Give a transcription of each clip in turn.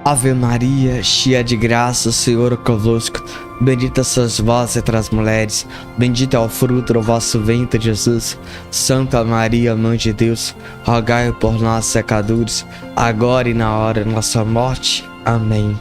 Ave Maria, cheia de graça, o Senhor é convosco. Bendita sois vós entre as mulheres, bendito é o fruto do vosso ventre, Jesus. Santa Maria, Mãe de Deus, rogai por nós, pecadores, agora e na hora de nossa morte. Amém.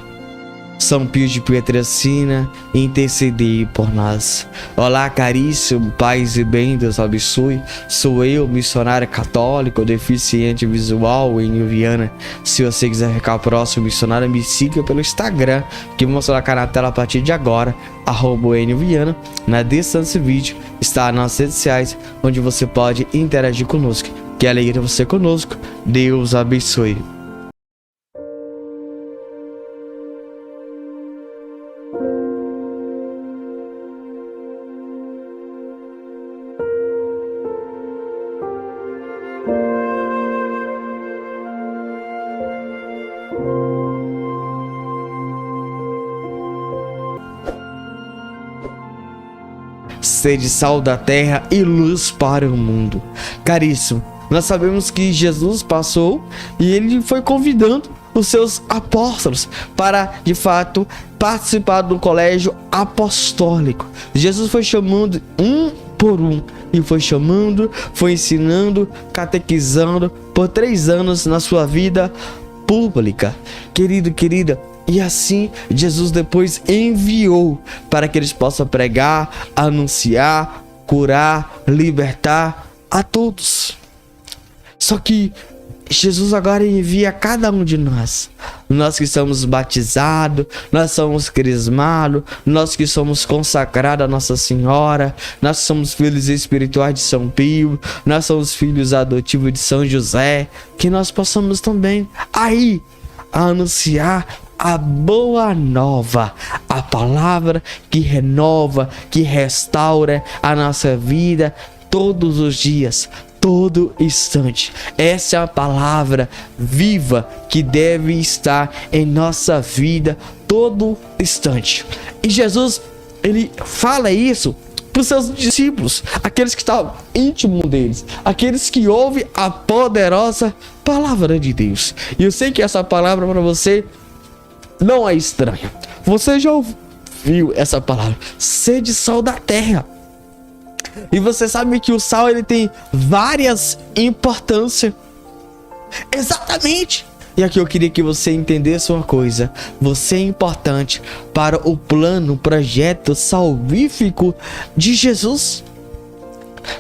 São Pio de Pietrelcina, intercedei por nós. Olá, caríssimo, paz e bem, Deus abençoe. Sou eu, missionário católico, deficiente visual, Enio Viana. Se você quiser ficar próximo, missionário, me siga pelo Instagram, que vou colocar na tela a partir de agora, @Enio Viana. Na descrição desse vídeo está as nossas redes sociais, onde você pode interagir conosco. Que alegria você conosco. Deus abençoe. Sede sal da terra e luz para o mundo. Caríssimo, nós sabemos que Jesus passou e ele foi convidando os seus apóstolos para, de fato, participar do colégio apostólico. Jesus foi chamando um por um e foi chamando, foi ensinando, catequizando por 3 anos na sua vida pública. Querido, querida, e assim Jesus depois enviou para que eles possam pregar, anunciar, curar, libertar a todos. Só que Jesus agora envia a cada um de nós. Nós que somos batizados, nós somos crismados, nós que somos consagrados a Nossa Senhora, nós somos filhos espirituais de São Pio, nós somos filhos adotivos de São José, que nós possamos também aí anunciar a boa nova, a palavra que renova, que restaura a nossa vida todos os dias, todo instante. Essa é a palavra viva que deve estar em nossa vida todo instante. E Jesus, ele fala isso para os seus discípulos, aqueles que estavam íntimos deles, aqueles que ouvem a poderosa palavra de Deus. E eu sei que essa palavra para você não é estranha. Você já ouviu essa palavra? Sede sal da terra. E você sabe que o sal ele tem várias importâncias. Exatamente. E aqui eu queria que você entendesse uma coisa. Você é importante para o plano, o projeto salvífico de Jesus.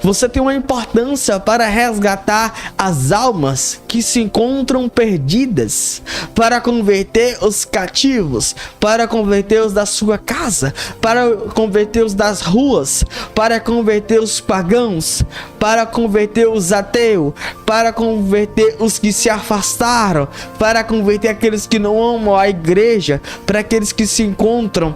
Você tem uma importância para resgatar as almas que se encontram perdidas, para converter os cativos, para converter os da sua casa, para converter os das ruas, para converter os pagãos, para converter os ateus, para converter os que se afastaram, para converter aqueles que não amam a igreja, para aqueles que se encontram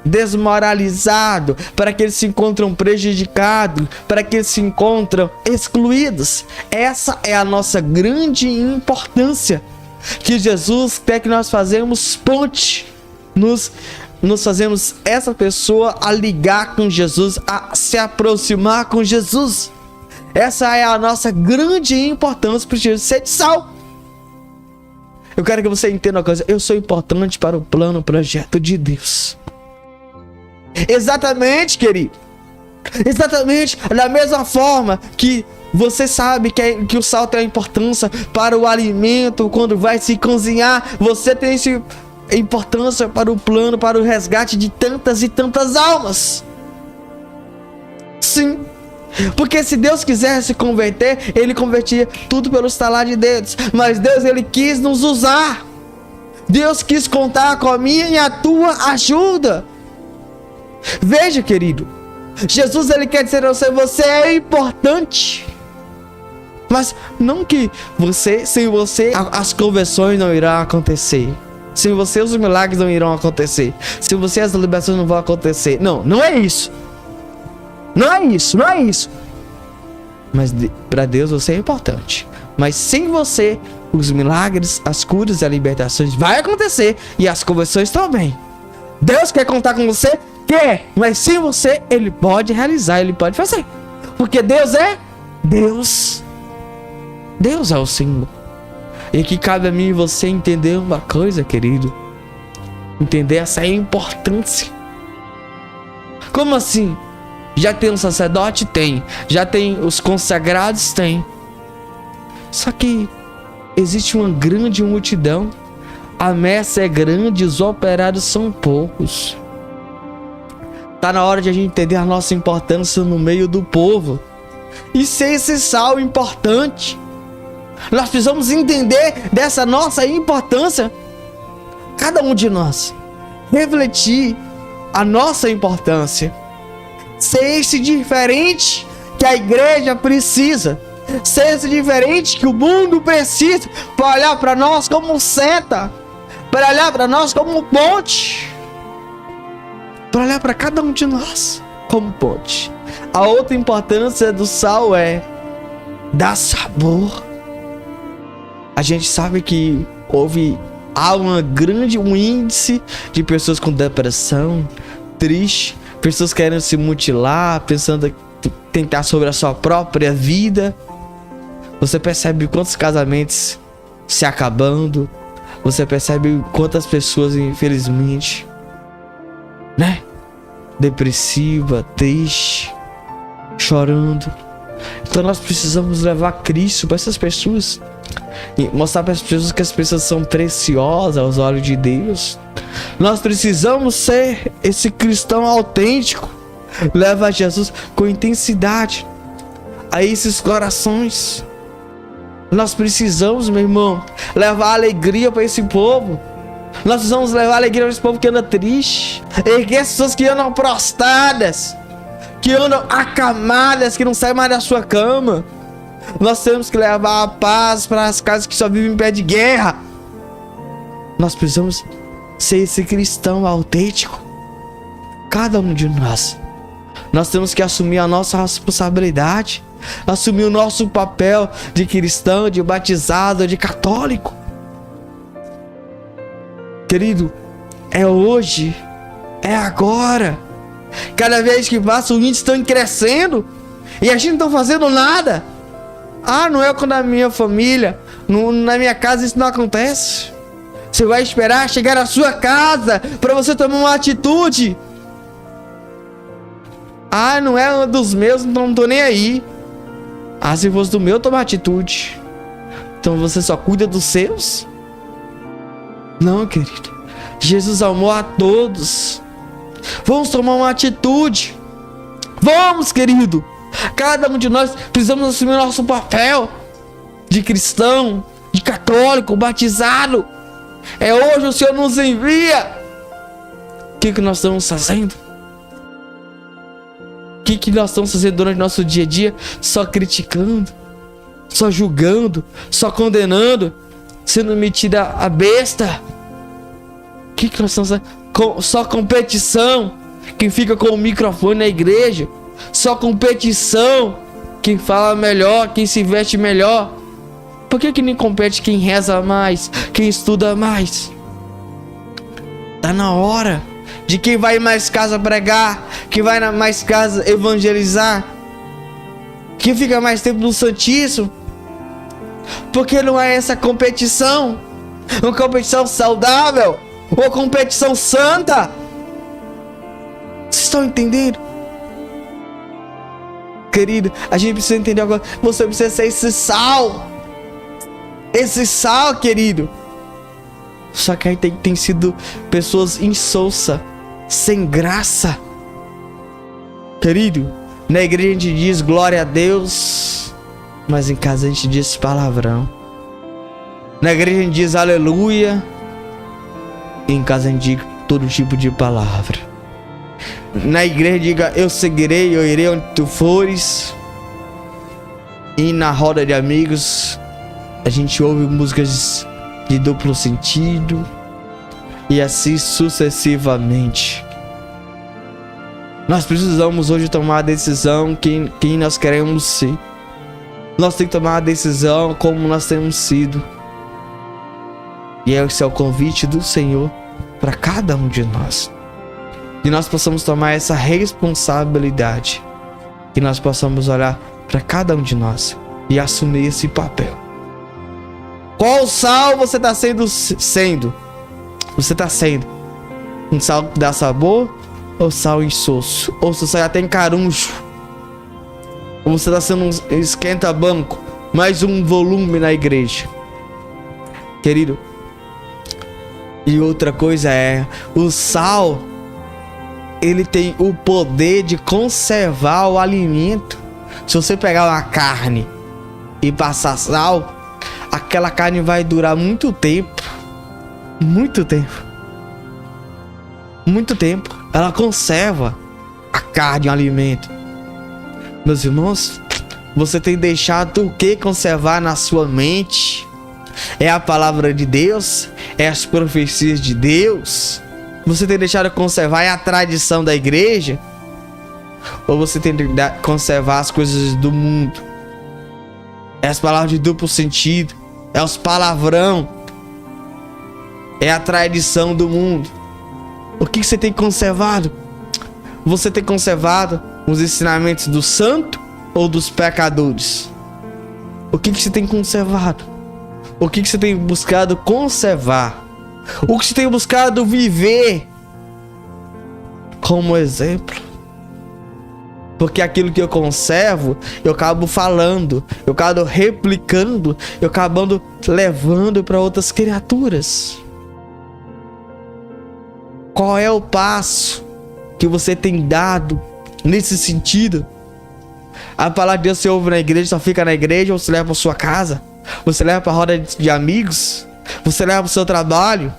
desmoralizado, para que eles se encontram prejudicados, para que eles se encontram excluídos. Essa é a nossa grande importância, que Jesus quer que nós fazemos ponte, nos fazemos essa pessoa a ligar com Jesus, a se aproximar com Jesus. Essa é a nossa grande importância para Jesus ser de sal. Eu quero que você entenda uma coisa: eu sou importante para o plano, o projeto de Deus. Exatamente, querido. Exatamente da mesma forma que você sabe que o sal tem a importância para o alimento quando vai se cozinhar, você tem essa importância para o plano, para o resgate de tantas e tantas almas. Sim. Porque se Deus quisesse converter, ele convertia tudo pelo estalar de dedos. Mas Deus, ele quis nos usar. Deus quis contar com a minha e a tua ajuda. Veja, querido, Jesus ele quer dizer a você: você é importante. Mas não que sem você as conversões não irão acontecer, sem você os milagres não irão acontecer, sem você as libertações não vão acontecer. Não é isso. Não é isso. Mas para Deus você é importante. Mas sem você os milagres, as curas e as libertações vai acontecer, e as conversões também. Deus quer contar com você? Quer, mas sem você ele pode realizar, ele pode fazer, porque Deus é Deus. Deus é o Senhor. E que cabe a mim e você entender uma coisa, querido. Entender essa importância. Como assim? Já tem um sacerdote? Tem. Já tem os consagrados? Tem. Só que existe uma grande multidão. A messe é grande, os operários são poucos. Tá na hora de a gente entender a nossa importância no meio do povo. E ser esse sal importante. Nós precisamos entender dessa nossa importância. Cada um de nós. Refletir a nossa importância. Ser esse diferente que a igreja precisa. Ser esse diferente que o mundo precisa. Para olhar para nós como seta. Para olhar para nós como ponte. Para olhar para cada um de nós como ponte. A outra importância do sal é dar sabor. A gente sabe que há um índice de pessoas com depressão, triste, pessoas querendo se mutilar, pensando em tentar sobre a sua própria vida. Você percebe quantos casamentos se acabando. Você percebe quantas pessoas, infelizmente, né? Depressiva, triste, chorando. Então nós precisamos levar Cristo para essas pessoas e mostrar para as pessoas que as pessoas são preciosas aos olhos de Deus. Nós precisamos ser esse cristão autêntico. Leva Jesus com intensidade a esses corações. Nós precisamos, meu irmão, levar alegria para esse povo. Nós precisamos levar alegria para esse povo que anda triste. Erguer as pessoas que andam prostradas, que andam acamadas, que não saem mais da sua cama. Nós temos que levar a paz para as casas que só vivem em pé de guerra. Nós precisamos ser esse cristão autêntico. Cada um de nós. Nós temos que assumir a nossa responsabilidade. Assumir o nosso papel de cristão, de batizado, de católico. Querido, é hoje. É agora. Cada vez que passa, os índices estão crescendo. E a gente não está fazendo nada. Ah, não é com a minha família. Na minha casa isso não acontece. Você vai esperar chegar na sua casa para você tomar uma atitude. Ah, não é um dos meus, então não tô nem aí. Ah, se fosse do meu, tomar atitude. Então você só cuida dos seus? Não, querido. Jesus amou a todos. Vamos tomar uma atitude. Vamos, querido. Cada um de nós precisamos assumir o nosso papel de cristão, de católico, batizado. É hoje o Senhor nos envia. O que nós estamos fazendo? O que nós estamos fazendo durante o nosso dia a dia? Só criticando, só julgando, só condenando, sendo metida a besta. O que nós estamos fazendo? Só competição. Quem fica com o microfone na igreja. Só competição. Quem fala melhor, quem se veste melhor. Por que nem compete quem reza mais, quem estuda mais? Tá na hora de quem vai em mais casa pregar, quem vai na mais casa evangelizar, quem fica mais tempo no Santíssimo. Porque não é essa competição, uma competição saudável, uma competição santa. Vocês estão entendendo? Querido, a gente precisa entender agora. Você precisa ser esse sal. Esse sal, querido. Só que aí tem sido pessoas insonsas, sem graça. Querido, na igreja a gente diz glória a Deus, mas em casa a gente diz palavrão. Na igreja a gente diz aleluia, e em casa a gente diz todo tipo de palavra. Na igreja diga eu seguirei, eu irei onde tu fores. E na roda de amigos a gente ouve músicas de duplo sentido. E assim sucessivamente. Nós precisamos hoje tomar a decisão quem nós queremos ser. Nós temos que tomar a decisão como nós temos sido. E esse é o convite do Senhor para cada um de nós. Que nós possamos tomar essa responsabilidade. Que nós possamos olhar para cada um de nós e assumir esse papel. Qual sal você está sendo? Você está sendo um sal que dá sabor ou sal insosso? Ou se você já tem caruncho? Ou você está sendo um esquenta-banco? Mais um volume na igreja. Querido. E outra coisa é, o sal, ele tem o poder de conservar o alimento. Se você pegar uma carne e passar sal, aquela carne vai durar muito tempo. Muito tempo. Muito tempo. Ela conserva a carne, o alimento. Meus irmãos, você tem deixado o que conservar na sua mente? É a palavra de Deus? É as profecias de Deus? Você tem deixado conservar a tradição da igreja? Ou você tem de conservar as coisas do mundo? É as palavras de duplo sentido? É os palavrão? É a tradição do mundo? O que você tem conservado? Você tem conservado os ensinamentos do santo ou dos pecadores? O que você tem conservado? O que você tem buscado conservar? O que você tem buscado viver como exemplo? Porque aquilo que eu conservo, eu acabo falando, eu acabo replicando, eu acabo levando para outras criaturas. Qual é o passo que você tem dado nesse sentido? A palavra de Deus você ouve na igreja, só fica na igreja, ou você leva para sua casa? Você leva para a roda de amigos? Você leva para o seu trabalho?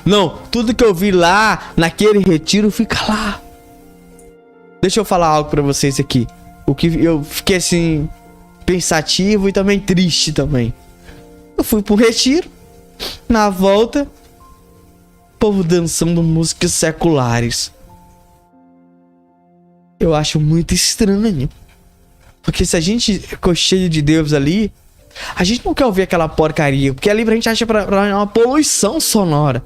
Não, tudo que eu vi lá, naquele retiro, fica lá. Deixa eu falar algo para vocês aqui. O que eu fiquei assim, pensativo e também triste também. Eu fui para um retiro, na volta, povo dançando músicas seculares. Eu acho muito estranho. Porque se a gente ficou cheio de Deus ali, a gente não quer ouvir aquela porcaria. Porque ali a gente acha pra uma poluição sonora.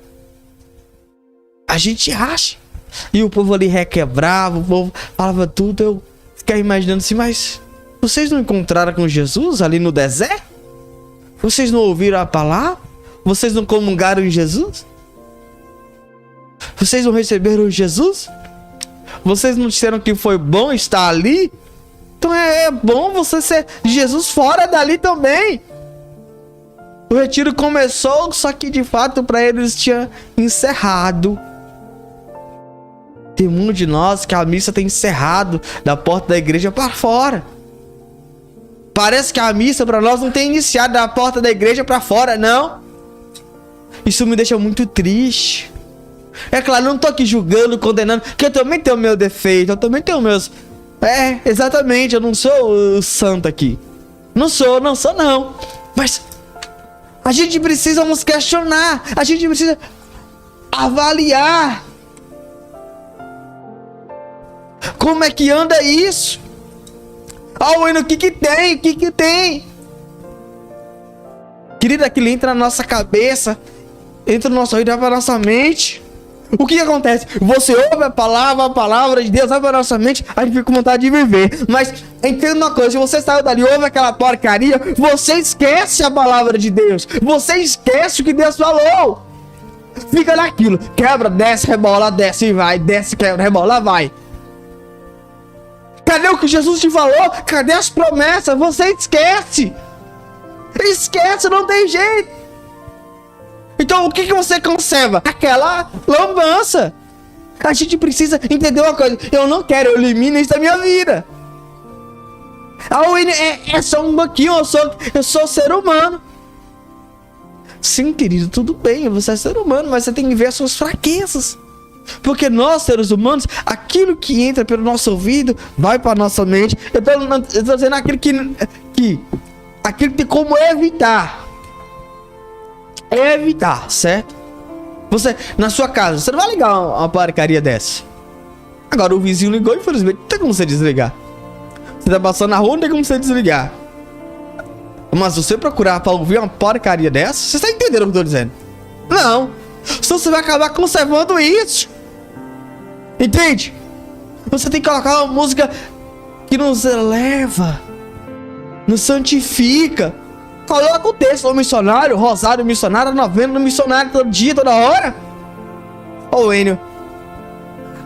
A gente acha. E o povo ali requebrava, o povo falava tudo. Eu ficava imaginando assim, mas vocês não encontraram com Jesus ali no deserto? Vocês não ouviram a palavra? Vocês não comungaram em Jesus? Vocês não receberam Jesus? Vocês não disseram que foi bom estar ali? Então é bom você ser Jesus fora dali também. O retiro começou, só que de fato para eles tinha encerrado. Tem um de nós que a missa tem encerrado da porta da igreja para fora. Parece que a missa para nós não tem iniciado da porta da igreja para fora, não. Isso me deixa muito triste. É claro, não tô aqui julgando, condenando, que eu também tenho meu defeito, eu também tenho meus... exatamente, eu não sou o santo aqui. Não sou não. Mas a gente precisa nos questionar, a gente precisa avaliar. Como é que anda isso? O que tem? Querido, aquilo entra na nossa cabeça, entra no nosso ouvido, vai pra nossa mente. O que acontece? Você ouve a palavra de Deus vai pra nossa mente, a gente fica com vontade de viver. Mas entenda uma coisa, se você saiu dali, ouve aquela porcaria, você esquece a palavra de Deus. Você esquece o que Deus falou. Fica naquilo, quebra, desce, rebola, desce e vai, desce, quebra, rebola, vai. Cadê o que Jesus te falou? Cadê as promessas? Você esquece. Esquece, não tem jeito. Então o que você conserva? Aquela lambança. A gente precisa entender uma coisa. Eu não quero, eu elimino isso da minha vida. É só um banquinho, eu sou ser humano. Sim, querido, tudo bem, você é ser humano, mas você tem que ver as suas fraquezas. Porque nós, seres humanos, aquilo que entra pelo nosso ouvido, vai para nossa mente. Eu tô dizendo aquilo aquilo que tem como evitar. Evitar, certo? Você, na sua casa, você não vai ligar uma porcaria dessa. Agora o vizinho ligou, infelizmente, não tem como você desligar. Você tá passando na rua, não tem como você desligar. Mas se você procurar pra ouvir uma porcaria dessa, você tá entendendo o que eu tô dizendo? Não. Senão você vai acabar conservando isso. Entende? Você tem que colocar uma música que nos eleva, nos santifica, Coloca o texto, o missionário, rosário missionário, novena do missionário, todo dia, toda hora. Ô, Enio.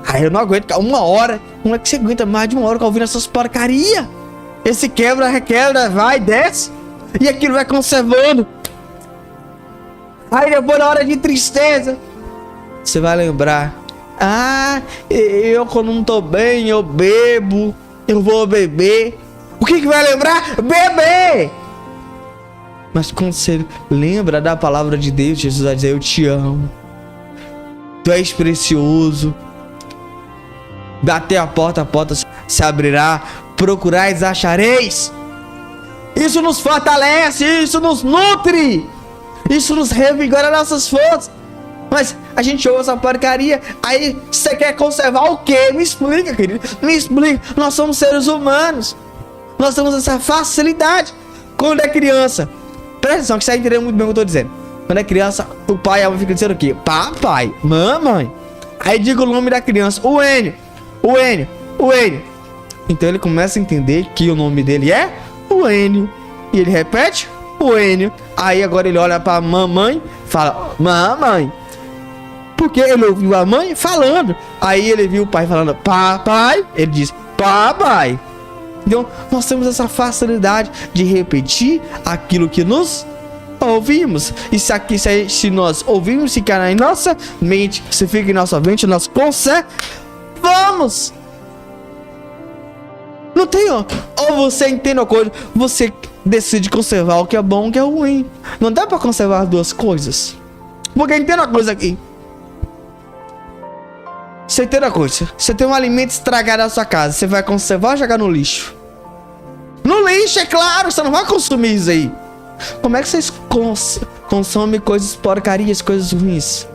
Aí eu não aguento, 1 hora. Como é que você aguenta mais de 1 hora ouvindo essas porcaria? Esse quebra, requebra, vai, desce. E aquilo vai conservando. Aí depois, na hora de tristeza, você vai lembrar. Ah, eu quando não tô bem, eu bebo. Eu vou beber. O que vai lembrar? Beber! Mas quando você lembra da palavra de Deus, Jesus vai dizer: eu te amo. Tu és precioso. Bater a porta se abrirá. Procurais, achareis. Isso nos fortalece, isso nos nutre. Isso nos revigora nossas forças. Mas a gente ouve essa porcaria. Aí você quer conservar o quê? Me explica, querido. Me explica. Nós somos seres humanos. Nós temos essa facilidade. Quando é criança, presta atenção que você vai entender muito bem o que eu tô dizendo. Quando é criança, o pai e a mãe ficam dizendo o quê? Papai, mamãe. Aí diga o nome da criança. O Enio. O Enio. O Enio. Então ele começa a entender que o nome dele é o Enio. E ele repete o Enio. Aí agora ele olha pra mamãe, fala: mamãe. Porque ele ouviu a mãe falando. Aí ele viu o pai falando: papai. Ele diz: papai. Então nós temos essa facilidade de repetir aquilo que nos ouvimos. E se nós ouvimos, ficar na nossa mente, se fica em nossa mente, nós conservamos. Não tem, ó. Ou você entende a coisa, você decide conservar o que é bom, o que é ruim. Não dá pra conservar as duas coisas. Porque entenda a coisa aqui. Você entende a coisa. Você tem um alimento estragado na sua casa, você vai conservar ou jogar no lixo? No lixo, é claro, você não vai consumir isso aí. Como é que vocês consomem coisas porcarias, coisas ruins?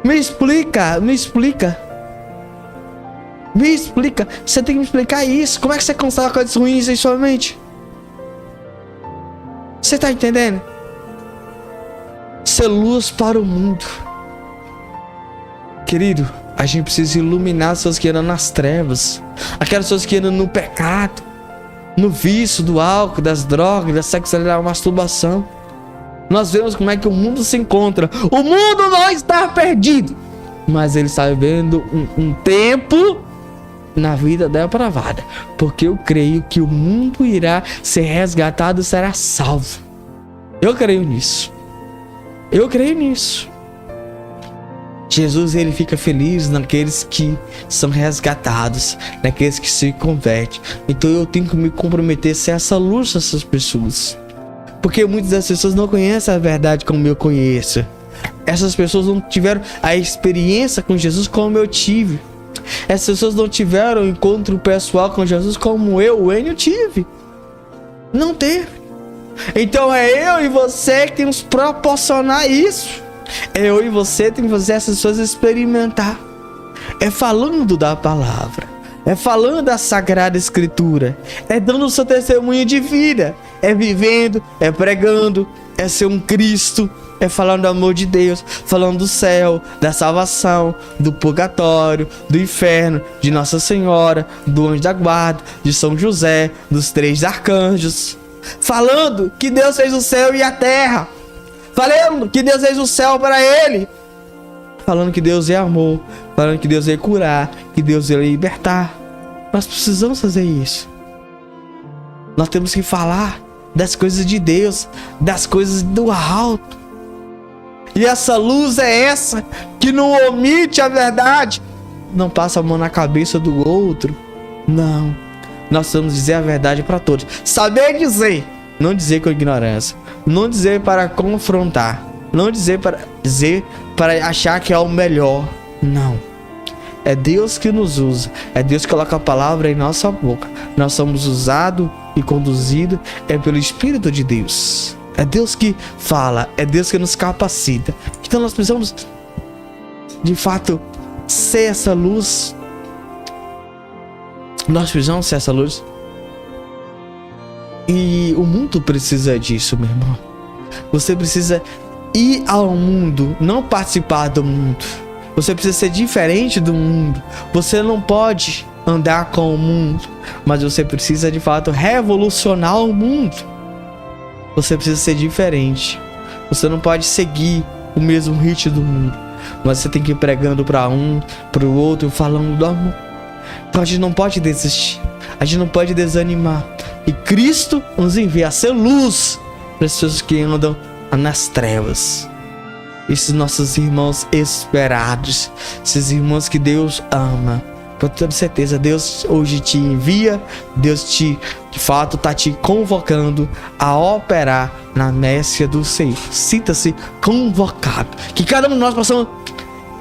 Me explica, me explica. Me explica, você tem que me explicar isso. Como é que você conserva coisas ruins em sua mente? Você tá entendendo? Ser luz para o mundo. Querido, a gente precisa iluminar as pessoas que andam nas trevas. Aquelas pessoas que andam no pecado, no vício do álcool, das drogas, da sexualidade, da masturbação. Nós vemos como é que o mundo se encontra. O mundo não está perdido, mas ele está vivendo um tempo na vida depravada. Porque eu creio que o mundo irá ser resgatado e será salvo. Eu creio nisso. Eu creio nisso. Jesus, ele fica feliz naqueles que são resgatados, naqueles que se convertem. Então eu tenho que me comprometer a ser essa luz dessas pessoas. Porque muitas das pessoas não conhecem a verdade como eu conheço. Essas pessoas não tiveram a experiência com Jesus como eu tive. Essas pessoas não tiveram um encontro pessoal com Jesus como eu, o Enio, tive. Não teve. Então é eu e você que temos que proporcionar isso. É eu e você que temos que fazer essas pessoas experimentar. É falando da palavra. É falando da Sagrada Escritura. É dando o seu testemunho de vida. É vivendo, é pregando, é ser um Cristo. É falando do amor de Deus, falando do céu, da salvação, do purgatório, do inferno, de Nossa Senhora, do anjo da guarda, de São José, dos 3 arcanjos. Falando que Deus fez o céu e a terra. Falando que Deus fez o céu para ele. Falando que Deus é amor. Falando que Deus é curar, que Deus é libertar. Nós precisamos fazer isso. Nós temos que falar das coisas de Deus, das coisas do alto. E essa luz é essa que não omite a verdade, não passa a mão na cabeça do outro. Não, nós vamos dizer a verdade para todos. Saber dizer, não dizer com ignorância, não dizer para confrontar, não dizer para achar que é o melhor. Não, é Deus que nos usa, é Deus que coloca a palavra em nossa boca. Nós somos usados e conduzidos pelo Espírito de Deus. É Deus que fala, é Deus que nos capacita. Então nós precisamos, de fato, ser essa luz. Nós precisamos ser essa luz. E o mundo precisa disso, meu irmão. Você precisa ir ao mundo, não participar do mundo. Você precisa ser diferente do mundo. Você não pode andar com o mundo, mas você precisa, de fato, revolucionar o mundo. Você precisa ser diferente. Você não pode seguir o mesmo ritmo do mundo. Mas você tem que ir pregando para um, para o outro, falando do amor. Então a gente não pode desistir. A gente não pode desanimar. E Cristo nos envia a ser luz para as pessoas que andam nas trevas. Esses nossos irmãos esperados. Esses irmãos que Deus ama. Com toda certeza, Deus hoje te envia. Deus de fato está te convocando a operar na messia do Senhor. Sinta-se convocado. Que cada um de nós possamos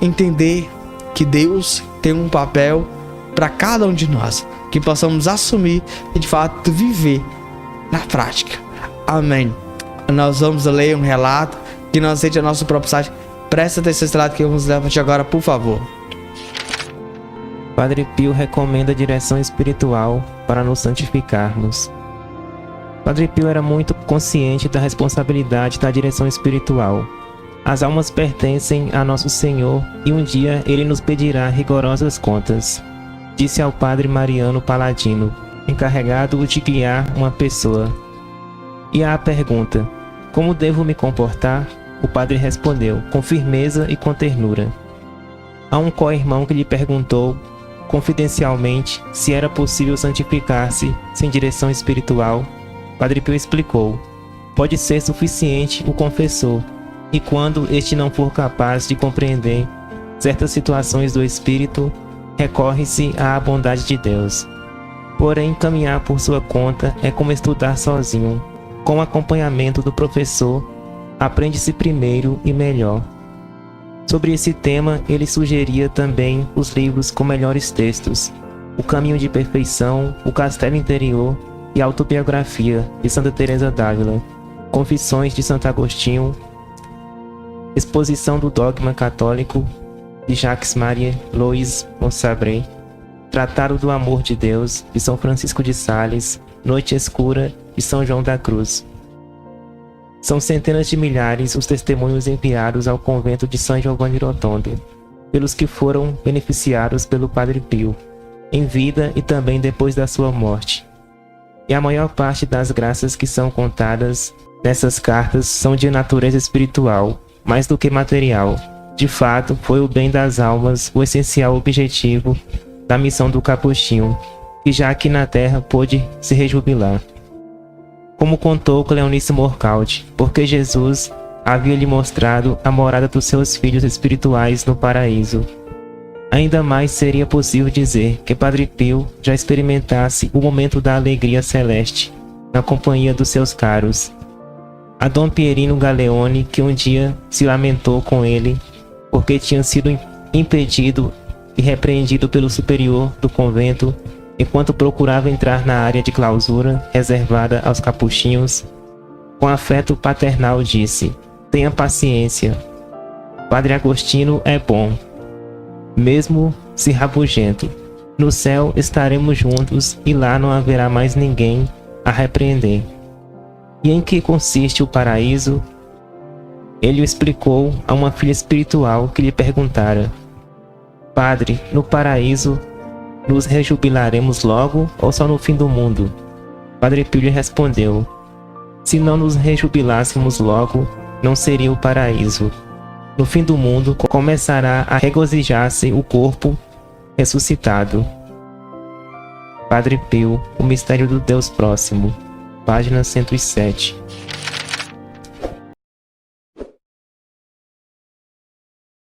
entender que Deus tem um papel para cada um de nós. Que possamos assumir e de fato viver na prática. Amém. Nós vamos ler um relato que não aceite a nossa própria site. Presta atenção nesse relato que vamos ler agora, por favor. Padre Pio recomenda direção espiritual para nos santificarmos. Padre Pio era muito consciente da responsabilidade da direção espiritual. As almas pertencem a Nosso Senhor e um dia Ele nos pedirá rigorosas contas, disse ao Padre Mariano Paladino, encarregado de guiar uma pessoa. E à pergunta, como devo me comportar? O padre respondeu, com firmeza e com ternura. A um co-irmão que lhe perguntou, confidencialmente, se era possível santificar-se sem direção espiritual, Padre Pio explicou, pode ser suficiente o confessor, e quando este não for capaz de compreender certas situações do espírito, recorre-se à bondade de Deus. Porém, caminhar por sua conta é como estudar sozinho. Com o acompanhamento do professor, aprende-se primeiro e melhor. Sobre esse tema, ele sugeria também os livros com melhores textos, O Caminho de Perfeição, O Castelo Interior e a Autobiografia de Santa Teresa d'Ávila, Confissões de Santo Agostinho, Exposição do Dogma Católico de Jacques-Marie Louis Monsabré, Tratado do Amor de Deus de São Francisco de Sales, Noite Escura de São João da Cruz. São centenas de milhares os testemunhos enviados ao convento de São Giovanni Rotondo, pelos que foram beneficiados pelo Padre Pio, em vida e também depois da sua morte. E a maior parte das graças que são contadas nessas cartas são de natureza espiritual, mais do que material. De fato, foi o bem das almas o essencial objetivo da missão do capuchinho, que já aqui na terra pôde se rejubilar. Como contou Cleonice Morcaldi, porque Jesus havia lhe mostrado a morada dos seus filhos espirituais no paraíso. Ainda mais seria possível dizer que Padre Pio já experimentasse o momento da alegria celeste, na companhia dos seus caros. A Dom Pierino Galeone, que um dia se lamentou com ele, porque tinha sido impedido e repreendido pelo superior do convento, enquanto procurava entrar na área de clausura reservada aos capuchinhos, com afeto paternal disse, tenha paciência, Padre Agostinho é bom, mesmo se rabugento. No céu estaremos juntos e lá não haverá mais ninguém a repreender. E em que consiste o paraíso? Ele o explicou a uma filha espiritual que lhe perguntara, Padre, no paraíso nos rejubilaremos logo ou só no fim do mundo? Padre Pio lhe respondeu, se não nos rejubilássemos logo, não seria o paraíso. No fim do mundo começará a regozijar-se o corpo ressuscitado. Padre Pio, o mistério do Deus próximo, página 107.